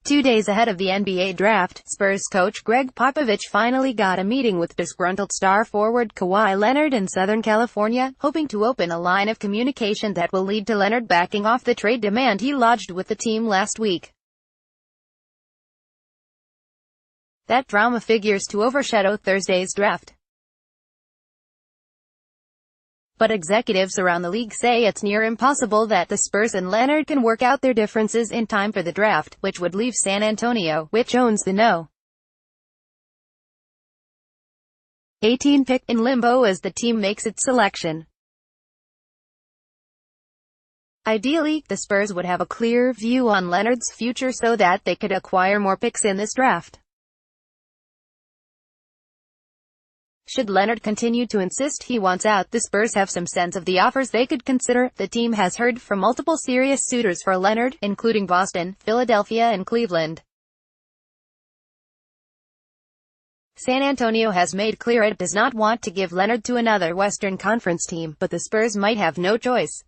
2 days ahead of the NBA draft, Spurs coach Greg Popovich finally got a meeting with disgruntled star forward Kawhi Leonard in Southern California, hoping to open a line of communication that will lead to Leonard backing off the trade demand he lodged with the team last week. That drama figures to overshadow Thursday's draft. But executives around the league say it's near impossible that the Spurs and Leonard can work out their differences in time for the draft, which would leave San Antonio, which owns the No. 18 pick, in limbo as the team makes its selection. Ideally, the Spurs would have a clear view on Leonard's future so that they could acquire more picks in this draft. Should Leonard continue to insist he wants out, the Spurs have some sense of the offers they could consider. The team has heard from multiple serious suitors for Leonard, including Boston, Philadelphia and Cleveland. San Antonio has made clear it does not want to give Leonard to another Western Conference team, but the Spurs might have no choice.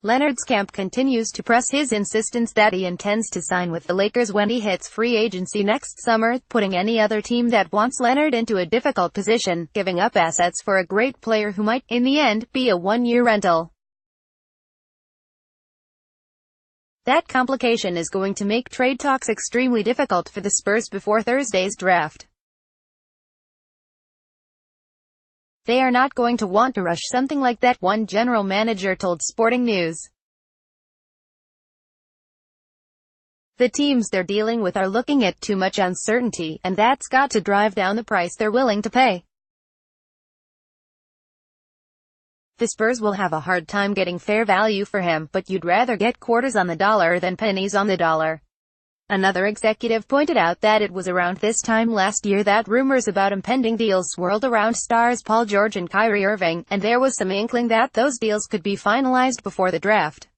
Leonard's camp continues to press his insistence that he intends to sign with the Lakers when he hits free agency next summer, putting any other team that wants Leonard into a difficult position, giving up assets for a great player who might, in the end, be a one-year rental. That complication is going to make trade talks extremely difficult for the Spurs before Thursday's draft. They are not going to want to rush something like that, one general manager told Sporting News. The teams they're dealing with are looking at too much uncertainty, and that's got to drive down the price they're willing to pay. The Spurs will have a hard time getting fair value for him, but you'd rather get quarters on the dollar than pennies on the dollar. Another executive pointed out that it was around this time last year that rumors about impending deals swirled around stars Paul George and Kyrie Irving, and there was some inkling that those deals could be finalized before the draft.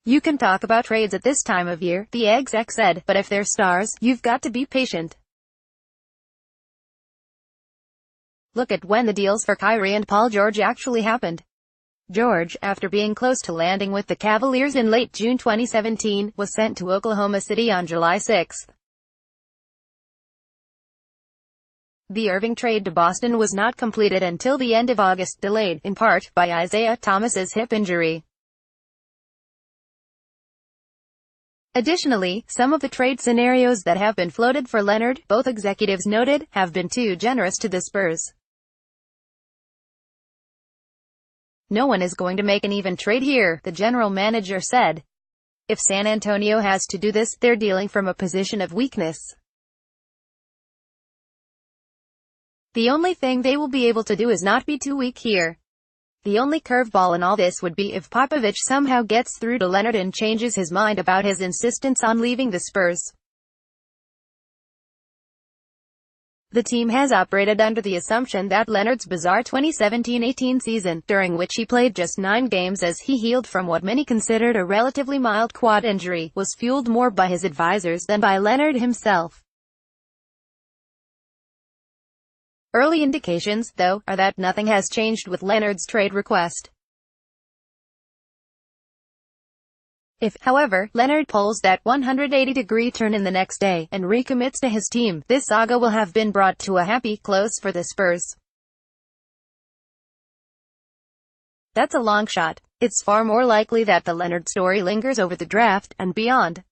You can talk about trades at this time of year, the exec said, but if they're stars, you've got to be patient. Look at when the deals for Kyrie and Paul George actually happened. George, after being close to landing with the Cavaliers in late June 2017, was sent to Oklahoma City on July 6. The Irving trade to Boston was not completed until the end of August, delayed, in part, by Isaiah Thomas's hip injury. Additionally, some of the trade scenarios that have been floated for Leonard, both executives noted, have been too generous to the Spurs. No one is going to make an even trade here, the general manager said. If San Antonio has to do this, they're dealing from a position of weakness. The only thing they will be able to do is not be too weak here. The only curveball in all this would be if Popovich somehow gets through to Leonard and changes his mind about his insistence on leaving the Spurs. The team has operated under the assumption that Leonard's bizarre 2017-18 season, during which he played just 9 games as he healed from what many considered a relatively mild quad injury, was fueled more by his advisors than by Leonard himself. Early indications, though, are that nothing has changed with Leonard's trade request. If, however, Leonard pulls that 180-degree turn in the next day, and recommits to his team, this saga will have been brought to a happy close for the Spurs. That's a long shot. It's far more likely that the Leonard story lingers over the draft, and beyond.